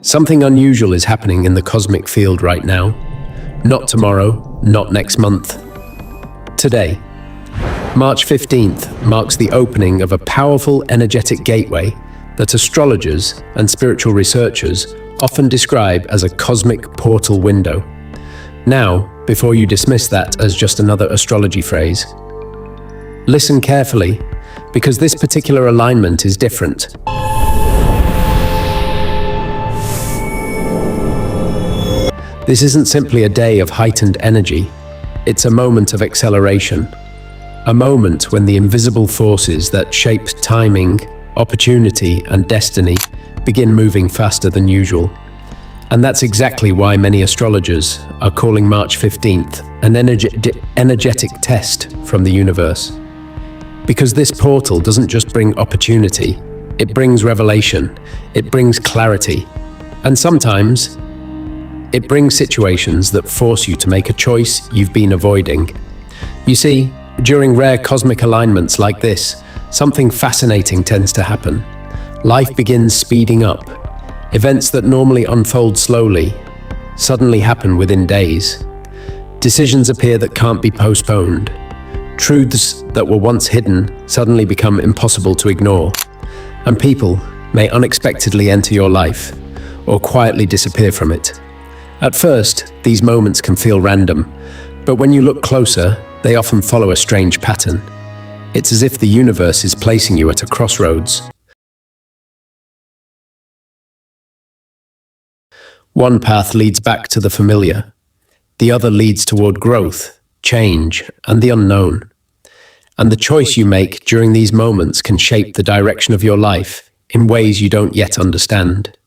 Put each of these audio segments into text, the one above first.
Something unusual is happening in the cosmic field right now. Not tomorrow, not next month. Today, March 15th, marks the opening of a powerful energetic gateway that astrologers and spiritual researchers often describe as a cosmic portal window. Now, before you dismiss that as just another astrology phrase, listen carefully, because this particular alignment is different. This isn't simply a day of heightened energy, it's a moment of acceleration. A moment when the invisible forces that shape timing, opportunity, and destiny begin moving faster than usual. And that's exactly why many astrologers are calling March 15th an energetic test from the universe. Because this portal doesn't just bring opportunity, it brings revelation, it brings clarity, and sometimes it brings situations that force you to make a choice you've been avoiding. You see, during rare cosmic alignments like this, something fascinating tends to happen. Life begins speeding up. Events that normally unfold slowly suddenly happen within days. Decisions appear that can't be postponed. Truths that were once hidden suddenly become impossible to ignore. And people may unexpectedly enter your life or quietly disappear from it. At first, these moments can feel random, but when you look closer, they often follow a strange pattern. It's as if the universe is placing you at a crossroads. One path leads back to the familiar. The other leads toward growth, change, and the unknown. And the choice you make during these moments can shape the direction of your life in ways you don't yet understand.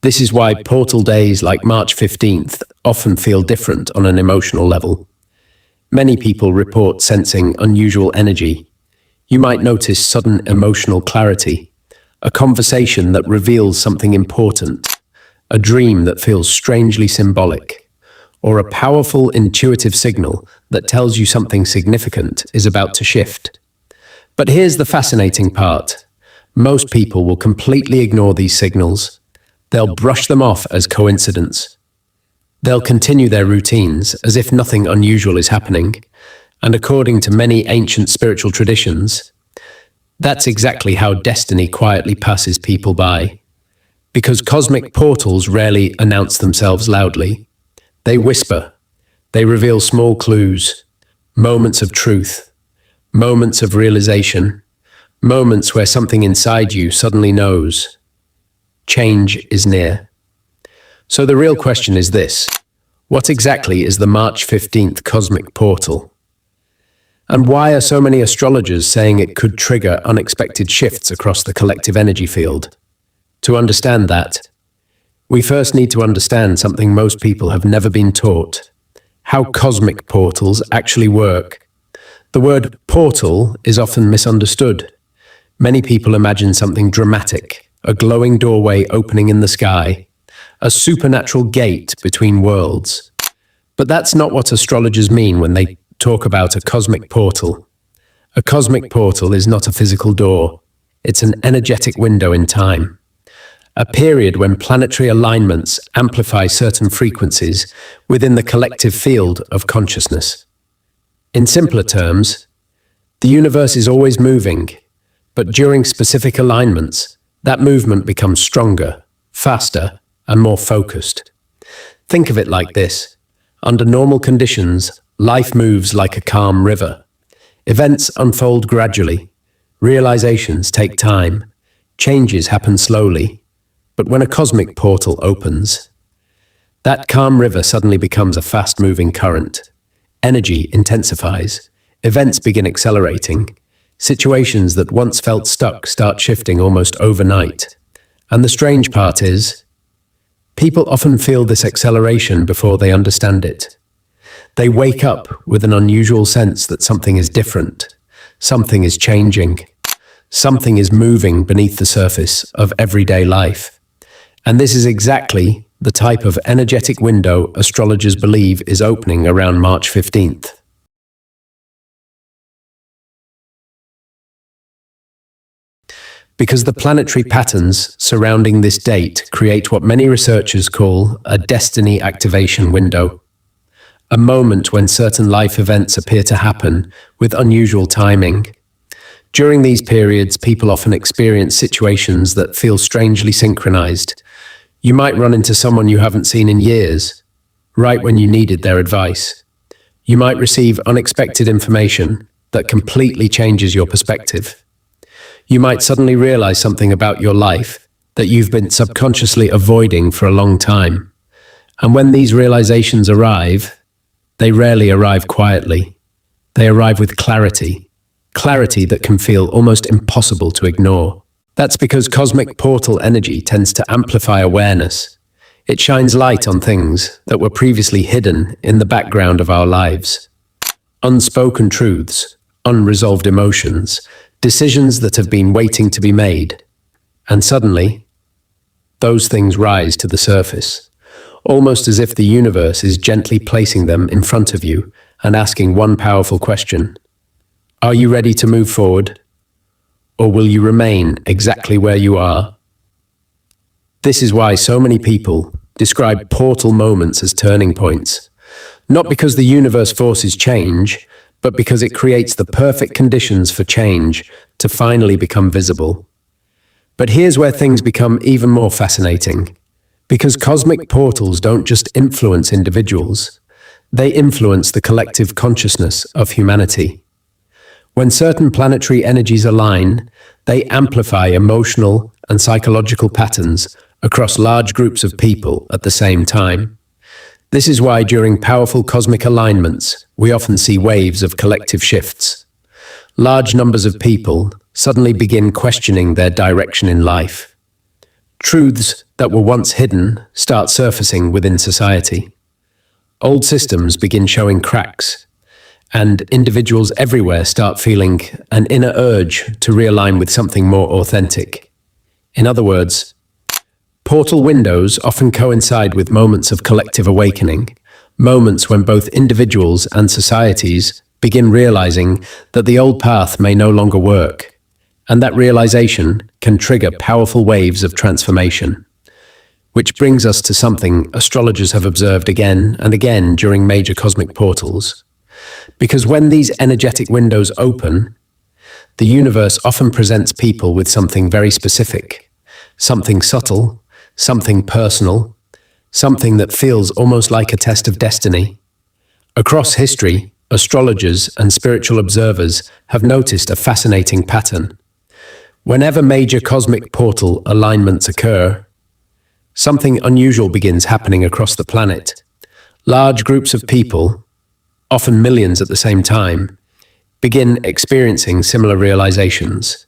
This is why portal days like March 15th often feel different on an emotional level. Many people report sensing unusual energy. You might notice sudden emotional clarity, a conversation that reveals something important, a dream that feels strangely symbolic, or a powerful intuitive signal that tells you something significant is about to shift. But here's the fascinating part. Most people will completely ignore these signals. They'll brush them off as coincidence. They'll continue their routines as if nothing unusual is happening. And according to many ancient spiritual traditions, that's exactly how destiny quietly passes people by. Because cosmic portals rarely announce themselves loudly. They whisper. They reveal small clues, moments of truth, moments of realization, moments where something inside you suddenly knows. Change is near. So the real question is this: what exactly is the March 15th cosmic portal? And why are so many astrologers saying it could trigger unexpected shifts across the collective energy field? To understand that, we first need to understand something most people have never been taught: how cosmic portals actually work. The word portal is often misunderstood. Many people imagine something dramatic, a glowing doorway opening in the sky, a supernatural gate between worlds. But that's not what astrologers mean when they talk about a cosmic portal. A cosmic portal is not a physical door. It's an energetic window in time. A period when planetary alignments amplify certain frequencies within the collective field of consciousness. In simpler terms, the universe is always moving, but during specific alignments, that movement becomes stronger, faster, and more focused. Think of it like this. Under normal conditions, life moves like a calm river. Events unfold gradually. Realizations take time. Changes happen slowly. But when a cosmic portal opens, that calm river suddenly becomes a fast-moving current. Energy intensifies. Events begin accelerating. Situations that once felt stuck start shifting almost overnight. And the strange part is, people often feel this acceleration before they understand it. They wake up with an unusual sense that something is different, something is changing, something is moving beneath the surface of everyday life. And this is exactly the type of energetic window astrologers believe is opening around March 15th. because the planetary patterns surrounding this date create what many researchers call a destiny activation window, a moment when certain life events appear to happen with unusual timing. During these periods, people often experience situations that feel strangely synchronized. You might run into someone you haven't seen in years, right when you needed their advice. You might receive unexpected information that completely changes your perspective. You might suddenly realize something about your life that you've been subconsciously avoiding for a long time. And when these realizations arrive, they rarely arrive quietly. They arrive with clarity, clarity that can feel almost impossible to ignore. That's because cosmic portal energy tends to amplify awareness. It shines light on things that were previously hidden in the background of our lives. Unspoken truths, unresolved emotions, decisions that have been waiting to be made. And suddenly, those things rise to the surface, almost as if the universe is gently placing them in front of you and asking one powerful question. Are you ready to move forward? Or will you remain exactly where you are? This is why so many people describe portal moments as turning points, not because the universe forces change, but because it creates the perfect conditions for change to finally become visible. But here's where things become even more fascinating, because cosmic portals don't just influence individuals, they influence the collective consciousness of humanity. When certain planetary energies align, they amplify emotional and psychological patterns across large groups of people at the same time. This is why during powerful cosmic alignments, we often see waves of collective shifts. Large numbers of people suddenly begin questioning their direction in life. Truths that were once hidden start surfacing within society. Old systems begin showing cracks, and individuals everywhere start feeling an inner urge to realign with something more authentic. In other words, portal windows often coincide with moments of collective awakening, moments when both individuals and societies begin realizing that the old path may no longer work, and that realization can trigger powerful waves of transformation. Which brings us to something astrologers have observed again and again during major cosmic portals. Because when these energetic windows open, the universe often presents people with something very specific, something subtle, something personal, something that feels almost like a test of destiny. Across history, astrologers and spiritual observers have noticed a fascinating pattern. Whenever major cosmic portal alignments occur, something unusual begins happening across the planet. Large groups of people, often millions at the same time, begin experiencing similar realizations.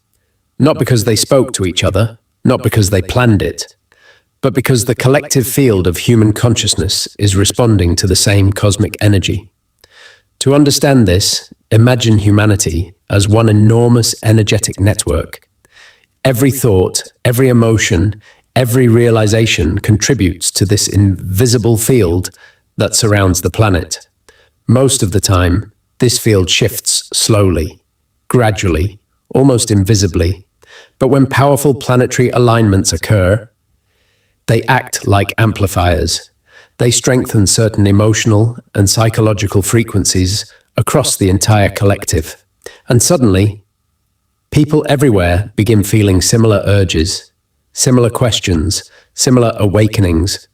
Not because they spoke to each other, not because they planned it, but because the collective field of human consciousness is responding to the same cosmic energy. To understand this, imagine humanity as one enormous energetic network. Every thought, every emotion, every realization contributes to this invisible field that surrounds the planet. Most of the time, this field shifts slowly, gradually, almost invisibly. But when powerful planetary alignments occur, they act like amplifiers. They strengthen certain emotional and psychological frequencies across the entire collective. And suddenly, people everywhere begin feeling similar urges, similar questions, similar awakenings.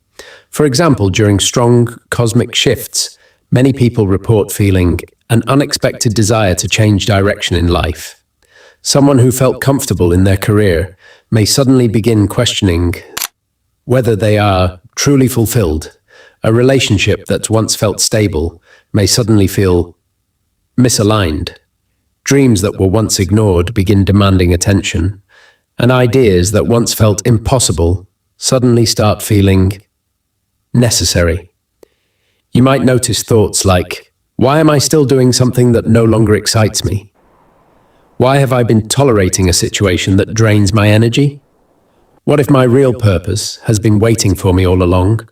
For example, during strong cosmic shifts, many people report feeling an unexpected desire to change direction in life. Someone who felt comfortable in their career may suddenly begin questioning whether they are truly fulfilled. A relationship that once felt stable may suddenly feel misaligned. Dreams that were once ignored begin demanding attention, and ideas that once felt impossible suddenly start feeling necessary. You might notice thoughts like, why am I still doing something that no longer excites me? Why have I been tolerating a situation that drains my energy? What if my real purpose has been waiting for me all along?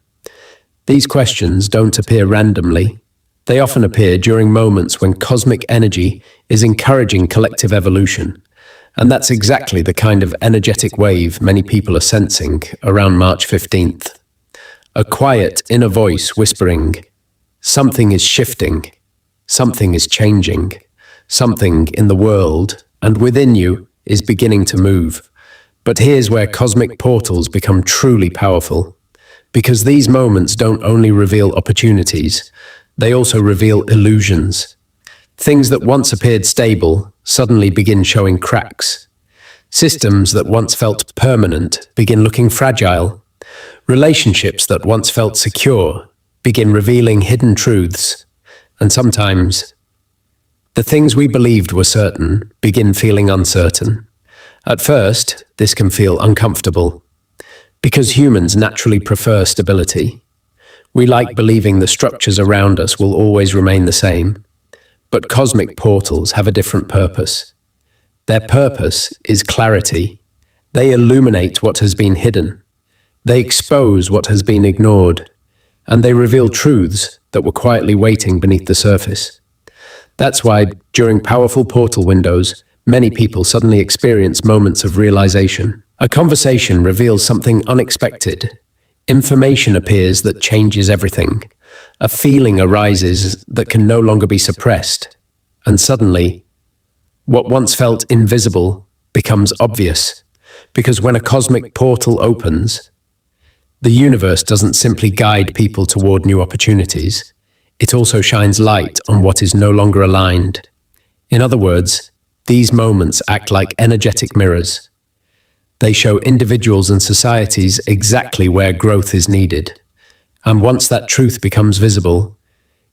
These questions don't appear randomly. They often appear during moments when cosmic energy is encouraging collective evolution. And that's exactly the kind of energetic wave many people are sensing around March 15th. A quiet inner voice whispering, something is shifting, something is changing, something in the world and within you is beginning to move. But here's where cosmic portals become truly powerful. Because these moments don't only reveal opportunities, they also reveal illusions. Things that once appeared stable suddenly begin showing cracks. Systems that once felt permanent begin looking fragile. Relationships that once felt secure begin revealing hidden truths. And sometimes, the things we believed were certain begin feeling uncertain. At first, this can feel uncomfortable. Because humans naturally prefer stability. We like believing the structures around us will always remain the same. But cosmic portals have a different purpose. Their purpose is clarity. They illuminate what has been hidden. They expose what has been ignored. And they reveal truths that were quietly waiting beneath the surface. That's why, during powerful portal windows, many people suddenly experience moments of realization. A conversation reveals something unexpected. Information appears that changes everything. A feeling arises that can no longer be suppressed. And suddenly, what once felt invisible becomes obvious. Because when a cosmic portal opens, the universe doesn't simply guide people toward new opportunities. It also shines light on what is no longer aligned. In other words, these moments act like energetic mirrors. They show individuals and societies exactly where growth is needed. And once that truth becomes visible,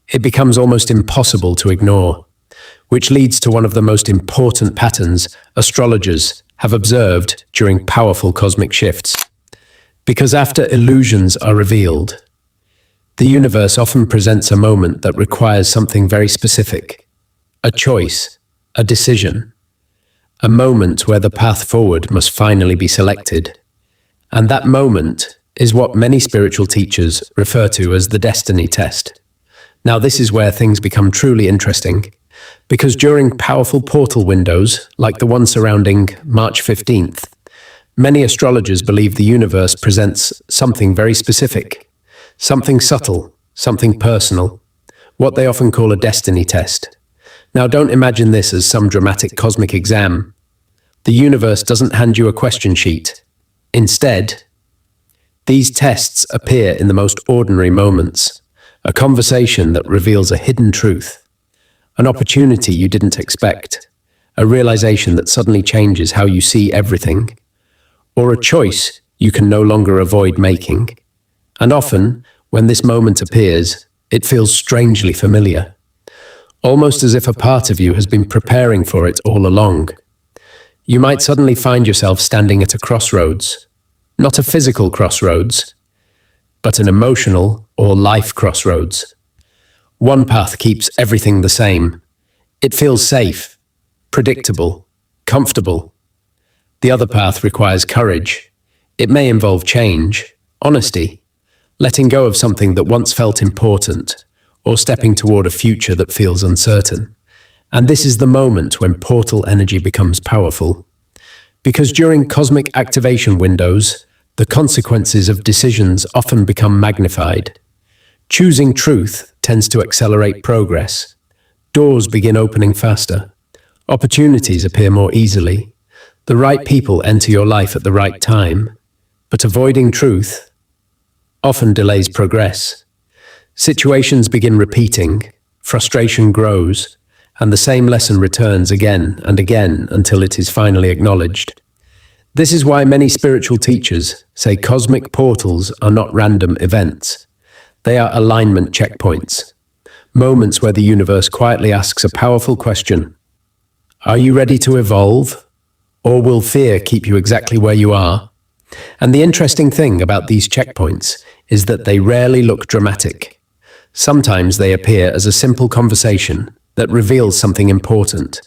it becomes almost impossible to ignore, which leads to one of the most important patterns astrologers have observed during powerful cosmic shifts. Because after illusions are revealed, the universe often presents a moment that requires something very specific, a choice, a decision, a moment where the path forward must finally be selected. And that moment is what many spiritual teachers refer to as the destiny test. Now, this is where things become truly interesting, because during powerful portal windows, like the one surrounding March 15th, many astrologers believe the universe presents something very specific, something subtle, something personal, what they often call a destiny test. Now, don't imagine this as some dramatic cosmic exam. The universe doesn't hand you a question sheet. Instead, these tests appear in the most ordinary moments. A conversation that reveals a hidden truth, an opportunity you didn't expect, a realization that suddenly changes how you see everything, or a choice you can no longer avoid making. And often, when this moment appears, it feels strangely familiar. Almost as if a part of you has been preparing for it all along. You might suddenly find yourself standing at a crossroads, not a physical crossroads, but an emotional or life crossroads. One path keeps everything the same. It feels safe, predictable, comfortable. The other path requires courage. It may involve change, honesty, letting go of something that once felt important, or stepping toward a future that feels uncertain. And this is the moment when portal energy becomes powerful. Because during cosmic activation windows, the consequences of decisions often become magnified. Choosing truth tends to accelerate progress. Doors begin opening faster. Opportunities appear more easily. The right people enter your life at the right time. But avoiding truth often delays progress. Situations begin repeating, frustration grows, and the same lesson returns again and again until it is finally acknowledged. This is why many spiritual teachers say cosmic portals are not random events. They are alignment checkpoints, moments where the universe quietly asks a powerful question. Are you ready to evolve? Or will fear keep you exactly where you are? And the interesting thing about these checkpoints is that they rarely look dramatic. Sometimes they appear as a simple conversation that reveals something important.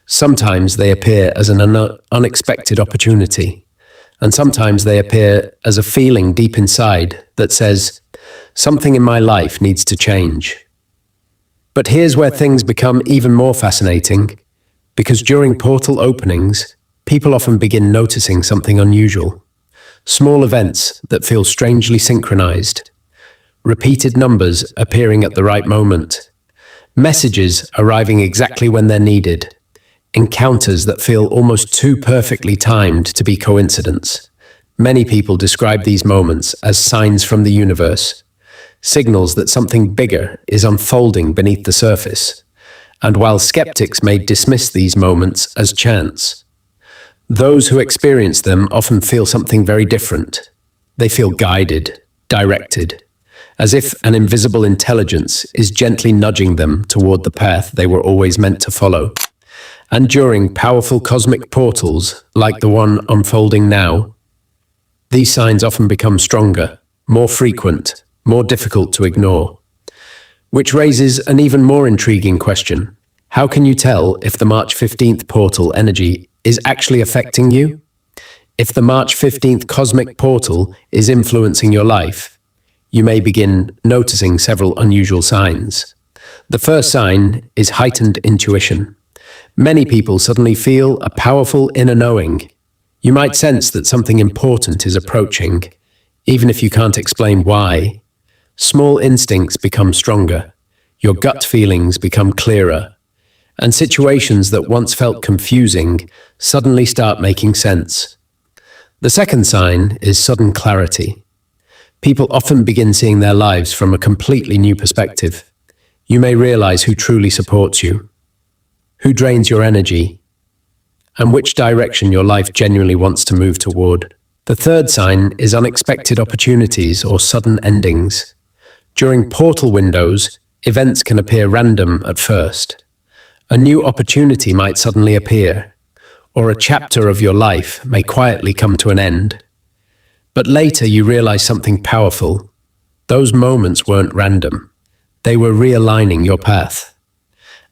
Sometimes they appear as an unexpected opportunity. And sometimes they appear as a feeling deep inside that says, something in my life needs to change. But here's where things become even more fascinating, because during portal openings, people often begin noticing something unusual. Small events that feel strangely synchronized, repeated numbers appearing at the right moment, messages arriving exactly when they're needed, encounters that feel almost too perfectly timed to be coincidence. Many people describe these moments as signs from the universe, signals that something bigger is unfolding beneath the surface. And while skeptics may dismiss these moments as chance, those who experience them often feel something very different. They feel guided, directed, as if an invisible intelligence is gently nudging them toward the path they were always meant to follow. And during powerful cosmic portals, like the one unfolding now, these signs often become stronger, more frequent, more difficult to ignore. Which raises an even more intriguing question. How can you tell if the March 15th portal energy is actually affecting you? If the March 15th cosmic portal is influencing your life, you may begin noticing several unusual signs. The first sign is heightened intuition. Many people suddenly feel a powerful inner knowing. You might sense that something important is approaching, even if you can't explain why. Small instincts become stronger, your gut feelings become clearer, and situations that once felt confusing suddenly start making sense. The second sign is sudden clarity. People often begin seeing their lives from a completely new perspective. You may realize who truly supports you, who drains your energy, and which direction your life genuinely wants to move toward. The third sign is unexpected opportunities or sudden endings. During portal windows, events can appear random at first. A new opportunity might suddenly appear, or a chapter of your life may quietly come to an end. But later you realize something powerful. Those moments weren't random. They were realigning your path.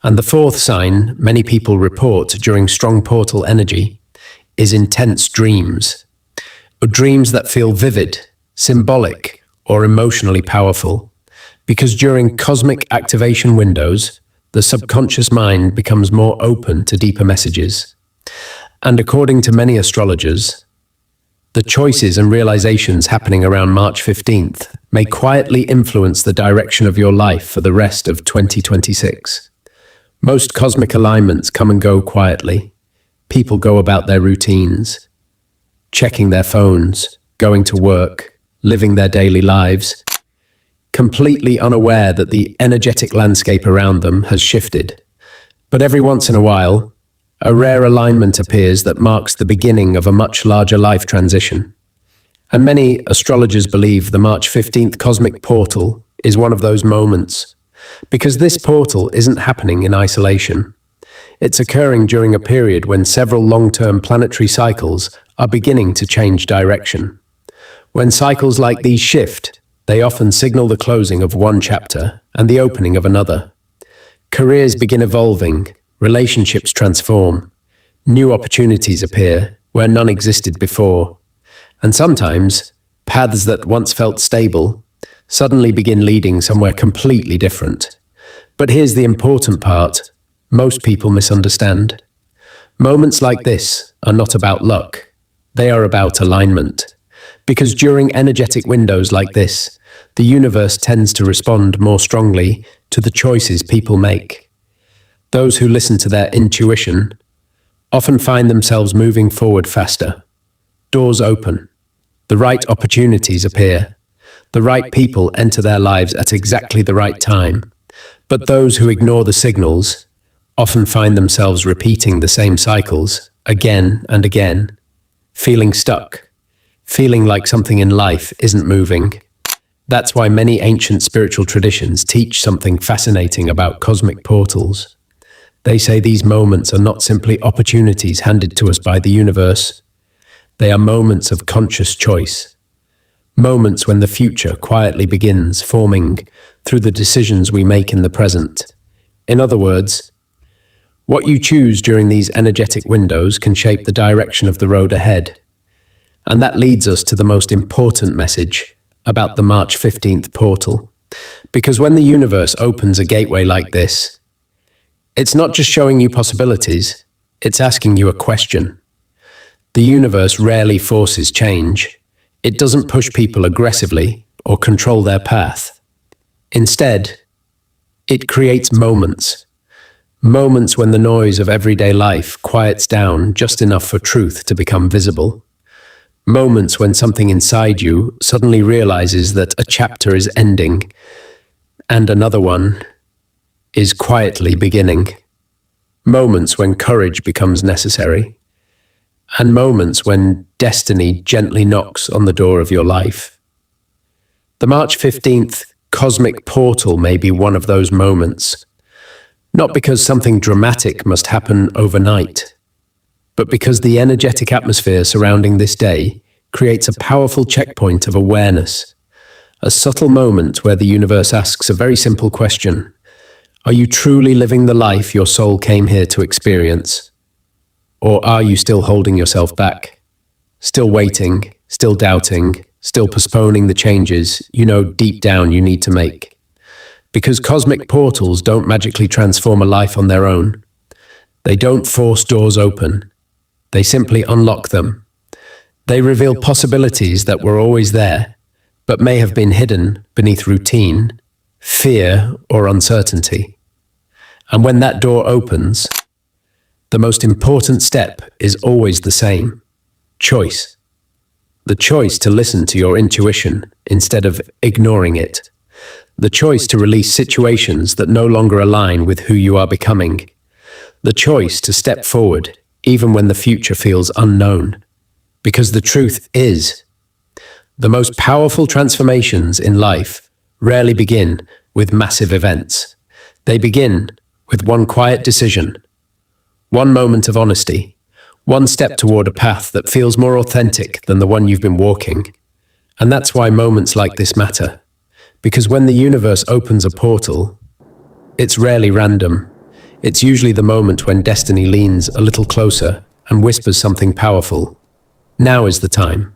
And the fourth sign many people report during strong portal energy is intense dreams. Dreams that feel vivid, symbolic, or emotionally powerful. Because during cosmic activation windows, the subconscious mind becomes more open to deeper messages. And according to many astrologers, the choices and realizations happening around March 15th may quietly influence the direction of your life for the rest of 2026. Most cosmic alignments come and go quietly. People go about their routines, checking their phones, going to work, living their daily lives, completely unaware that the energetic landscape around them has shifted. But every once in a while, a rare alignment appears that marks the beginning of a much larger life transition. And many astrologers believe the March 15th cosmic portal is one of those moments, because this portal isn't happening in isolation. It's occurring during a period when several long-term planetary cycles are beginning to change direction. When cycles like these shift, they often signal the closing of one chapter and the opening of another. Careers begin evolving, relationships transform, new opportunities appear where none existed before, and sometimes paths that once felt stable suddenly begin leading somewhere completely different. But here's the important part: most people misunderstand. Moments like this are not about luck, they are about alignment. Because during energetic windows like this, the universe tends to respond more strongly to the choices people make. Those who listen to their intuition often find themselves moving forward faster. Doors open, the right opportunities appear, the right people enter their lives at exactly the right time. But those who ignore the signals often find themselves repeating the same cycles again and again, feeling stuck, feeling like something in life isn't moving. That's why many ancient spiritual traditions teach something fascinating about cosmic portals. They say these moments are not simply opportunities handed to us by the universe. They are moments of conscious choice. Moments when the future quietly begins forming through the decisions we make in the present. In other words, what you choose during these energetic windows can shape the direction of the road ahead. And that leads us to the most important message about the March 15th portal. Because when the universe opens a gateway like this, it's not just showing you possibilities, it's asking you a question. The universe rarely forces change. It doesn't push people aggressively or control their path. Instead, it creates moments. Moments when the noise of everyday life quiets down just enough for truth to become visible. Moments when something inside you suddenly realizes that a chapter is ending and another one is quietly beginning. Moments when courage becomes necessary. And moments when destiny gently knocks on the door of your life. The March 15th cosmic portal may be one of those moments. Not because something dramatic must happen overnight, but because the energetic atmosphere surrounding this day creates a powerful checkpoint of awareness, a subtle moment where the universe asks a very simple question. Are you truly living the life your soul came here to experience? Or are you still holding yourself back? Still waiting, still doubting, still postponing the changes you know deep down you need to make? Because cosmic portals don't magically transform a life on their own. They don't force doors open. They simply unlock them. They reveal possibilities that were always there, but may have been hidden beneath routine, fear, or uncertainty. And when that door opens, the most important step is always the same: choice. The choice to listen to your intuition instead of ignoring it. The choice to release situations that no longer align with who you are becoming. The choice to step forward even when the future feels unknown. Because the truth is, the most powerful transformations in life rarely begin with massive events. They begin with one quiet decision, one moment of honesty, one step toward a path that feels more authentic than the one you've been walking. And that's why moments like this matter. Because when the universe opens a portal, it's rarely random. It's usually the moment when destiny leans a little closer and whispers something powerful. Now is the time.